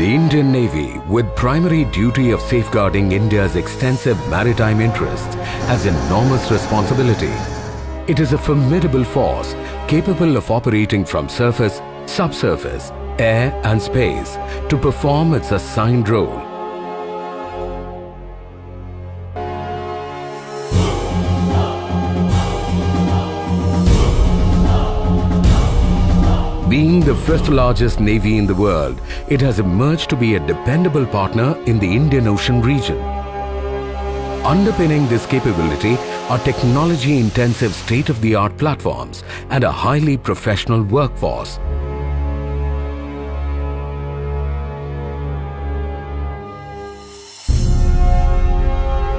The Indian Navy, with primary duty of safeguarding India's extensive maritime interests, has enormous responsibility. It is a formidable force capable of operating from surface, subsurface, air and space to perform its assigned role. Being the fifth largest navy in the world, it has emerged to be a dependable partner in the Indian Ocean region. Underpinning this capability are technology-intensive state-of-the-art platforms and a highly professional workforce.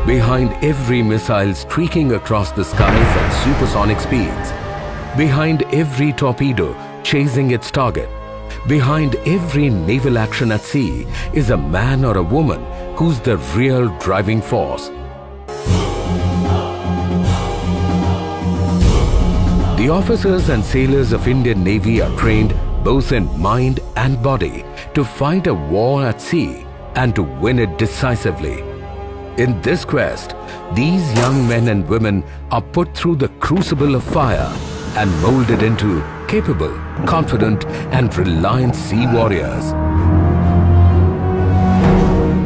Behind every missile streaking across the skies at supersonic speeds, behind every torpedo chasing its target, behind every naval action at sea is a man or a woman who's the real driving force. The officers and sailors of Indian Navy are trained both in mind and body to fight a war at sea and to win it decisively. In this quest, these young men and women are put through the crucible of fire and molded into capable, confident and reliant sea warriors.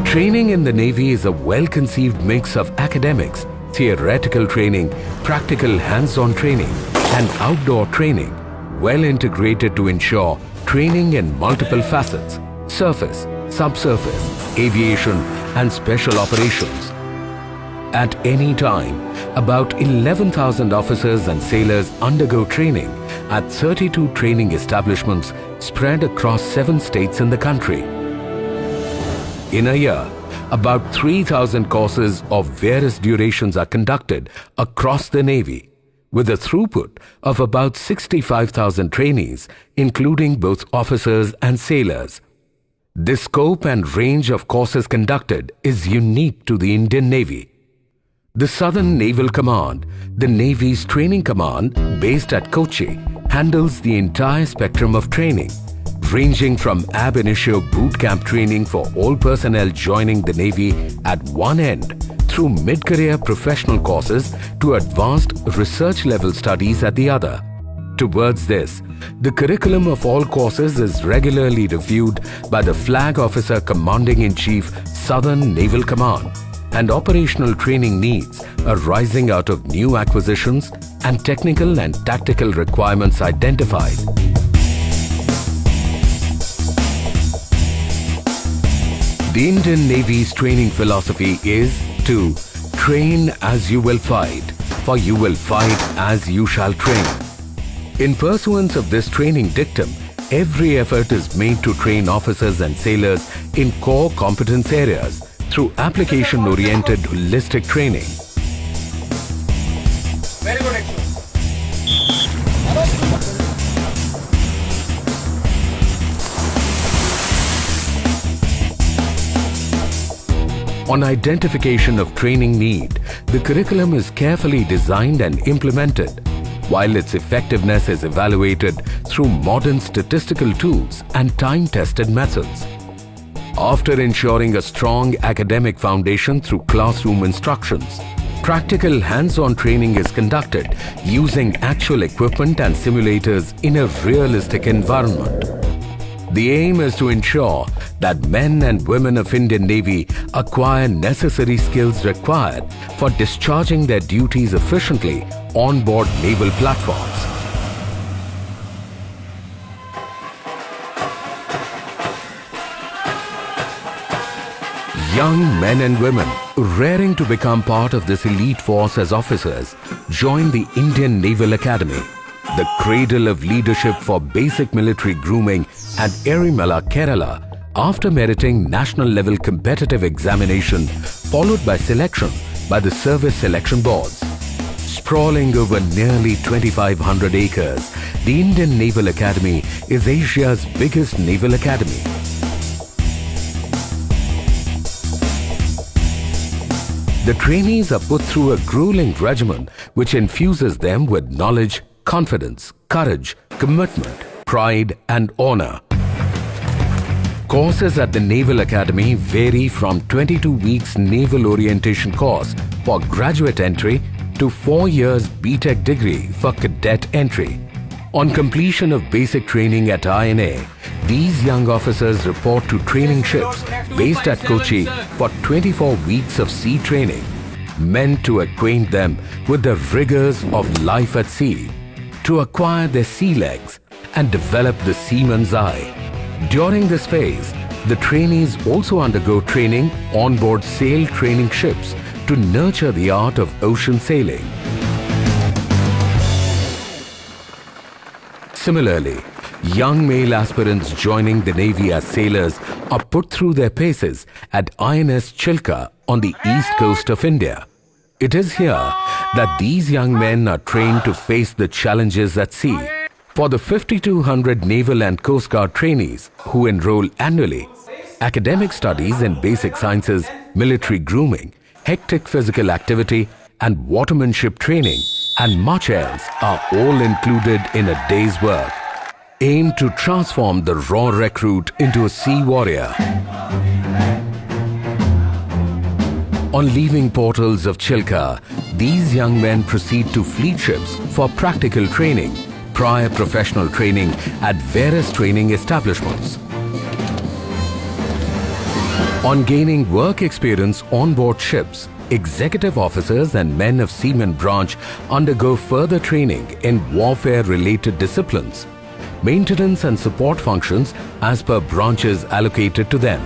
Training in the Navy is a well-conceived mix of academics, theoretical training, practical hands-on training and outdoor training, well integrated to ensure training in multiple facets: surface, subsurface, aviation and special operations. At any time, about 11,000 officers and sailors undergo training at 32 training establishments spread across 7 states in the country. In a year, about 3,000 courses of various durations are conducted across the Navy, with a throughput of about 65,000 trainees, including both officers and sailors. The scope and range of courses conducted is unique to the Indian Navy. The Southern Naval Command, the Navy's training command based at Kochi, handles the entire spectrum of training, ranging from ab initio boot camp training for all personnel joining the Navy at one end through mid-career professional courses to advanced research-level studies at the other. Towards this, the curriculum of all courses is regularly reviewed by the Flag Officer Commanding-in-Chief, Southern Naval Command, and operational training needs arising out of new acquisitions and technical and tactical requirements identified. The Indian Navy's training philosophy is to train as you will fight, for you will fight as you shall train. In pursuance of this training dictum, every effort is made to train officers and sailors in core competence areas through application-oriented holistic training. Very good action. On identification of training need, the curriculum is carefully designed and implemented, while its effectiveness is evaluated through modern statistical tools and time-tested methods. After ensuring a strong academic foundation through classroom instructions, practical hands-on training is conducted using actual equipment and simulators in a realistic environment. The aim is to ensure that men and women of Indian Navy acquire necessary skills required for discharging their duties efficiently on board naval platforms. Young men and women raring to become part of this elite force as officers join the Indian Naval Academy, the cradle of leadership for basic military grooming at Erimala, Kerala, after meriting national-level competitive examination followed by selection by the Service Selection Boards. Sprawling over nearly 2,500 acres, the Indian Naval Academy is Asia's biggest naval academy. The trainees are put through a grueling regimen which infuses them with knowledge, confidence, courage, commitment, pride and honor. Courses at the Naval Academy vary from 22 weeks Naval Orientation course for graduate entry to 4 years BTech degree for cadet entry. On completion of basic training at INA, these young officers report to training ships based at Kochi for 24 weeks of sea training, meant to acquaint them with the rigors of life at sea, to acquire their sea legs and develop the seaman's eye. During this phase, the trainees also undergo training on board sail training ships to nurture the art of ocean sailing. Similarly, young male aspirants joining the Navy as sailors are put through their paces at INS Chilka on the east coast of India. It is here that these young men are trained to face the challenges at sea. For the 5,200 Naval and Coast Guard trainees who enroll annually, academic studies in basic sciences, military grooming, hectic physical activity, and watermanship training, and much else are all included in a day's work, aimed to transform the raw recruit into a sea warrior. On leaving portals of Chilka, these young men proceed to fleet ships for practical training, prior professional training at various training establishments. On gaining work experience on board ships, executive officers and men of Seaman branch undergo further training in warfare-related disciplines, maintenance and support functions as per branches allocated to them.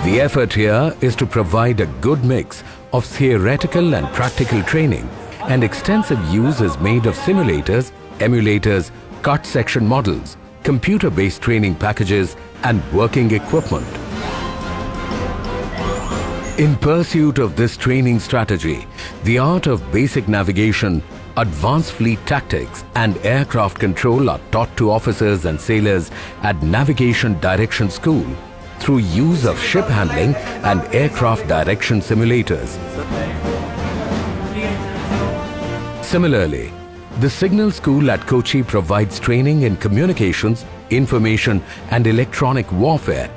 The effort here is to provide a good mix of theoretical and practical training, and extensive use is made of simulators, emulators, cut section models, computer-based training packages, and working equipment. In pursuit of this training strategy, the art of basic navigation, advanced fleet tactics, and aircraft control are taught to officers and sailors at Navigation Direction School through use of ship handling and aircraft direction simulators. Similarly, the Signal School at Kochi provides training in communications, information and electronic warfare,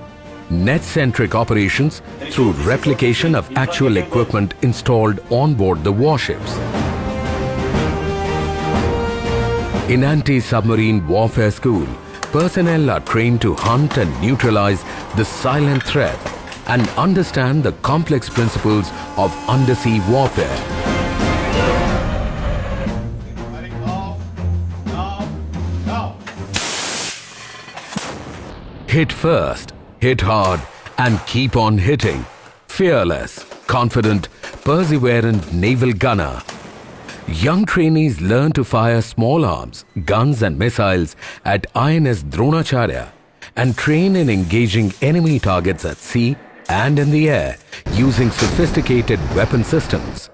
net-centric operations through replication of actual equipment installed on board the warships. In Anti-Submarine Warfare School, personnel are trained to hunt and neutralize the silent threat and understand the complex principles of undersea warfare. Hit first, hit hard, and keep on hitting. Fearless, confident, perseverant naval gunner. Young trainees learn to fire small arms, guns and missiles at INS Dronacharya and train in engaging enemy targets at sea and in the air using sophisticated weapon systems.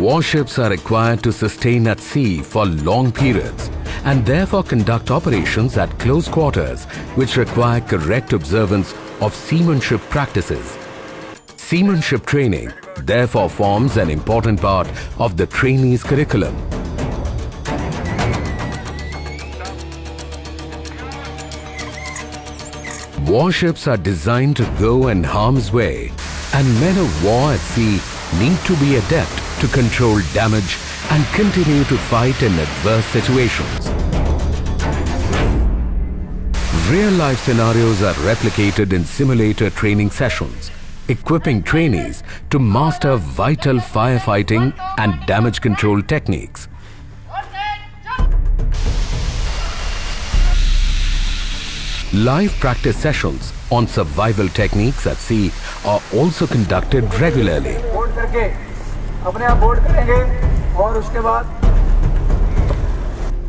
Warships are required to sustain at sea for long periods and therefore conduct operations at close quarters which require correct observance of seamanship practices. Seamanship training therefore forms an important part of the trainee's curriculum. Warships are designed to go in harm's way, and men of war at sea need to be adept to control damage and continue to fight in adverse situations. Real-life scenarios are replicated in simulator training sessions, equipping trainees to master vital firefighting and damage control techniques. Live practice sessions on survival techniques at sea are also conducted regularly.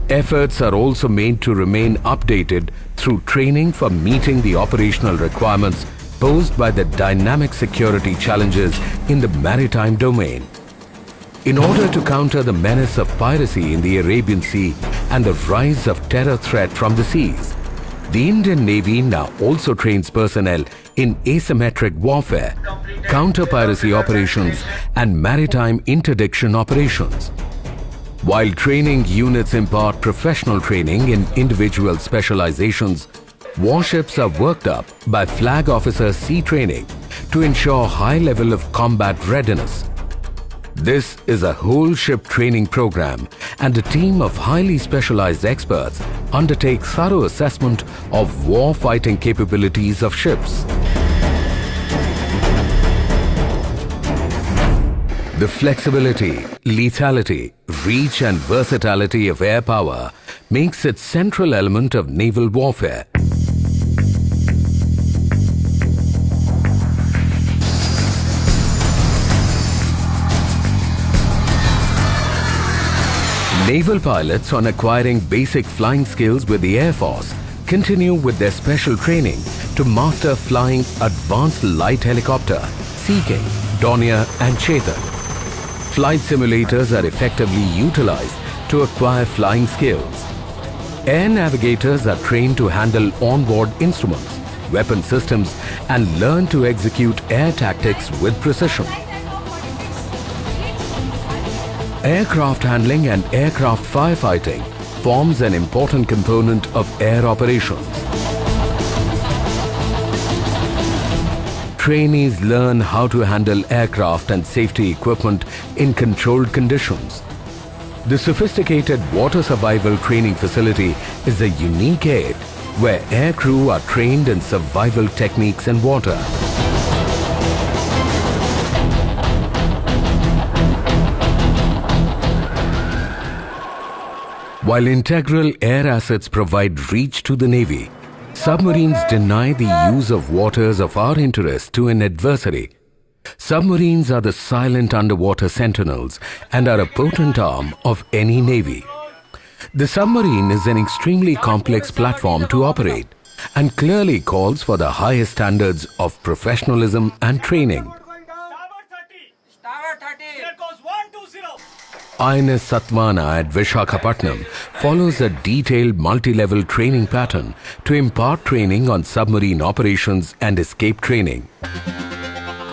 Efforts are also made to remain updated through training for meeting the operational requirements posed by the dynamic security challenges in the maritime domain. In order to counter the menace of piracy in the Arabian Sea and the rise of terror threat from the seas, the Indian Navy now also trains personnel in asymmetric warfare, counter-piracy operations and maritime interdiction operations. While training units impart professional training in individual specializations, warships are worked up by Flag Officer Sea Training to ensure high level of combat readiness. This is a whole ship training program, and a team of highly specialized experts undertake thorough assessment of war fighting capabilities of ships. The flexibility, lethality, reach and versatility of air power makes it central element of naval warfare. Naval pilots on acquiring basic flying skills with the Air Force continue with their special training to master flying advanced light helicopter, Sea King, Dornier and Chetak. Flight simulators are effectively utilized to acquire flying skills. Air navigators are trained to handle onboard instruments, weapon systems and learn to execute air tactics with precision. Aircraft handling and aircraft firefighting forms an important component of air operations. Trainees learn how to handle aircraft and safety equipment in controlled conditions. The sophisticated water survival training facility is a unique aid where aircrew are trained in survival techniques in water. While integral air assets provide reach to the Navy, submarines deny the use of waters of our interest to an adversary. Submarines are the silent underwater sentinels and are a potent arm of any navy. The submarine is an extremely complex platform to operate and clearly calls for the highest standards of professionalism and training. INS Satwana at Vishakhapatnam follows a detailed multi-level training pattern to impart training on submarine operations and escape training.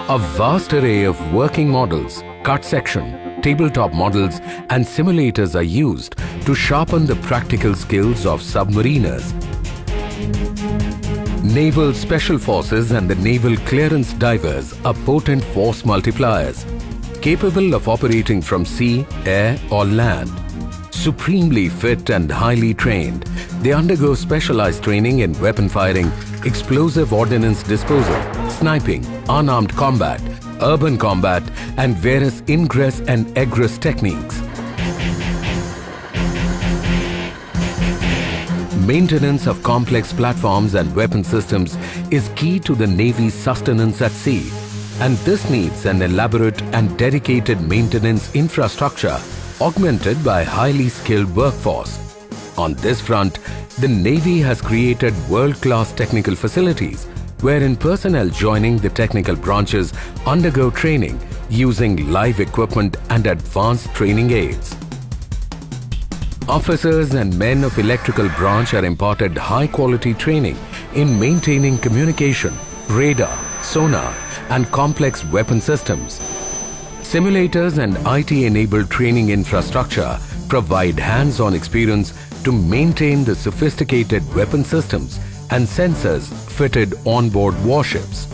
A vast array of working models, cut section, tabletop models and simulators are used to sharpen the practical skills of submariners. Naval Special Forces and the Naval Clearance Divers are potent force multipliers, capable of operating from sea, air or land. Supremely fit and highly trained, they undergo specialized training in weapon firing, explosive ordnance disposal, sniping, unarmed combat, urban combat and various ingress and egress techniques. Maintenance of complex platforms and weapon systems is key to the Navy's sustenance at sea, and this needs an elaborate and dedicated maintenance infrastructure augmented by highly skilled workforce. On this front, the Navy has created world-class technical facilities wherein personnel joining the technical branches undergo training using live equipment and advanced training aids. Officers and men of electrical branch are imparted high-quality training in maintaining communication, radar, sonar and complex weapon systems. Simulators and IT-enabled training infrastructure provide hands-on experience to maintain the sophisticated weapon systems and sensors fitted onboard warships.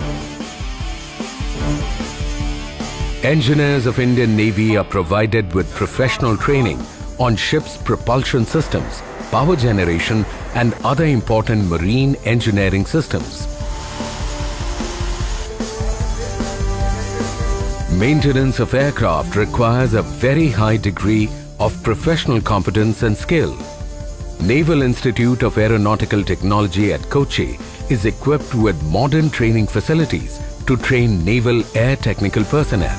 Engineers of Indian Navy are provided with professional training on ships' propulsion systems, power generation and other important marine engineering systems. Maintenance of aircraft requires a very high degree of professional competence and skill. Naval Institute of Aeronautical Technology at Kochi is equipped with modern training facilities to train naval air technical personnel.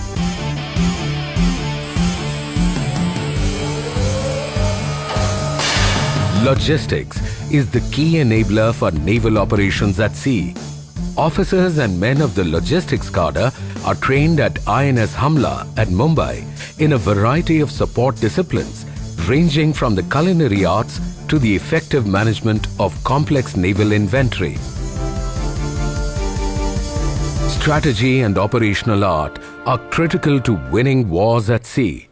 Logistics is the key enabler for naval operations at sea. Officers and men of the logistics cadre are trained at INS Hamla at Mumbai in a variety of support disciplines ranging from the culinary arts to the effective management of complex naval inventory. Strategy and operational art are critical to winning wars at sea.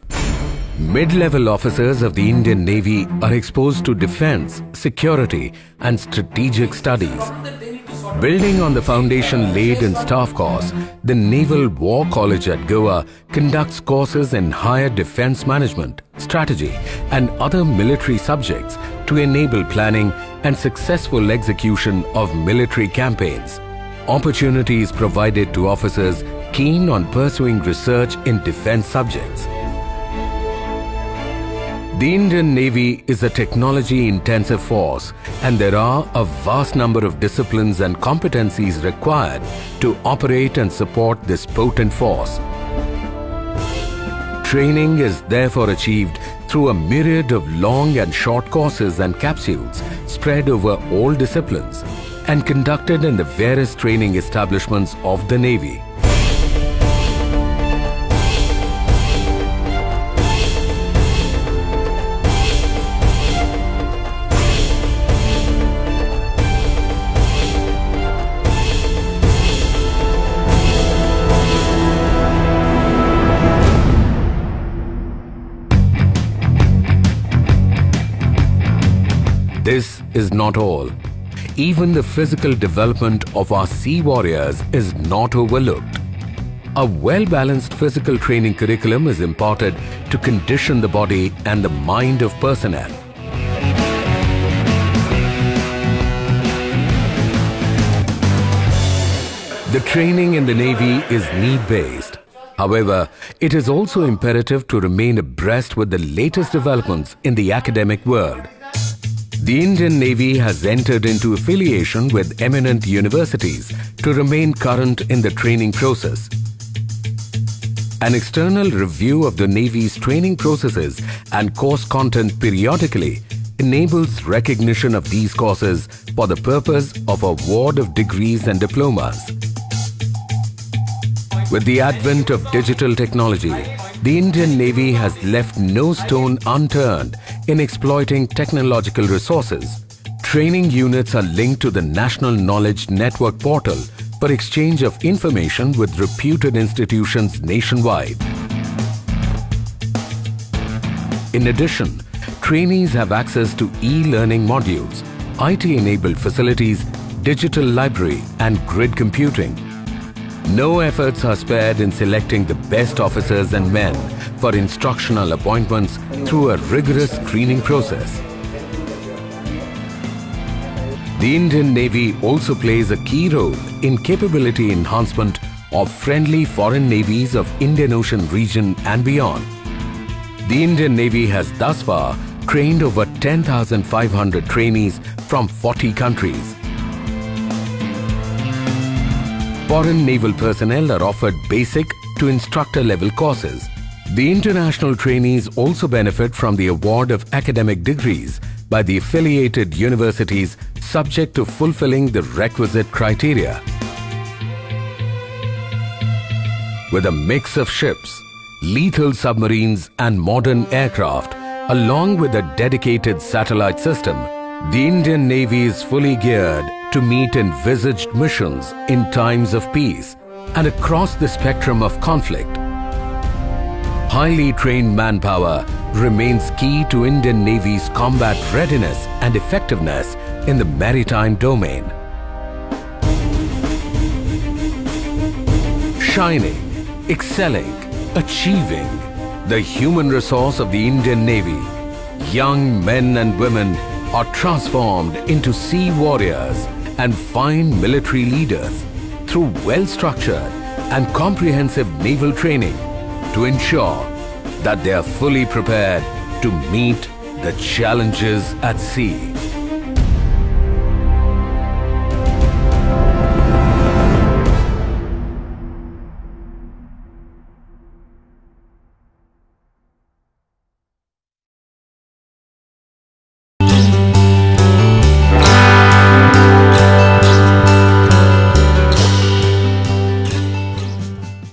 Mid-level officers of the Indian Navy are exposed to defense, security, and strategic studies. Building on the foundation laid in Staff Course, the Naval War College at Goa conducts courses in higher defense management, strategy, and other military subjects to enable planning and successful execution of military campaigns. Opportunities provided to officers keen on pursuing research in defense subjects. The Indian Navy is a technology-intensive force, and there are a vast number of disciplines and competencies required to operate and support this potent force. Training is therefore achieved through a myriad of long and short courses and capsules spread over all disciplines and conducted in the various training establishments of the Navy. This is not all. Even the physical development of our sea warriors is not overlooked. A well-balanced physical training curriculum is imparted to condition the body and the mind of personnel. The training in the Navy is need-based. However, it is also imperative to remain abreast with the latest developments in the academic world. The Indian Navy has entered into affiliation with eminent universities to remain current in the training process. An external review of the Navy's training processes and course content periodically enables recognition of these courses for the purpose of award of degrees and diplomas. With the advent of digital technology, the Indian Navy has left no stone unturned in exploiting technological resources. Training units are linked to the National Knowledge Network portal for exchange of information with reputed institutions nationwide. In addition, trainees have access to e-learning modules, IT-enabled facilities, digital library, and grid computing. No efforts are spared in selecting the best officers and men for instructional appointments through a rigorous screening process. The Indian Navy also plays a key role in capability enhancement of friendly foreign navies of Indian Ocean region and beyond. The Indian Navy has thus far trained over 10,500 trainees from 40 countries. Foreign naval personnel are offered basic to instructor level courses. The international trainees also benefit from the award of academic degrees by the affiliated universities subject to fulfilling the requisite criteria. With a mix of ships, lethal submarines and modern aircraft, along with a dedicated satellite system, the Indian Navy is fully geared to meet envisaged missions in times of peace and across the spectrum of conflict. Highly trained manpower remains key to Indian Navy's combat readiness and effectiveness in the maritime domain. Shining, excelling, achieving, the human resource of the Indian Navy, young men and women are transformed into sea warriors and fine military leaders through well-structured and comprehensive naval training to ensure that they are fully prepared to meet the challenges at sea.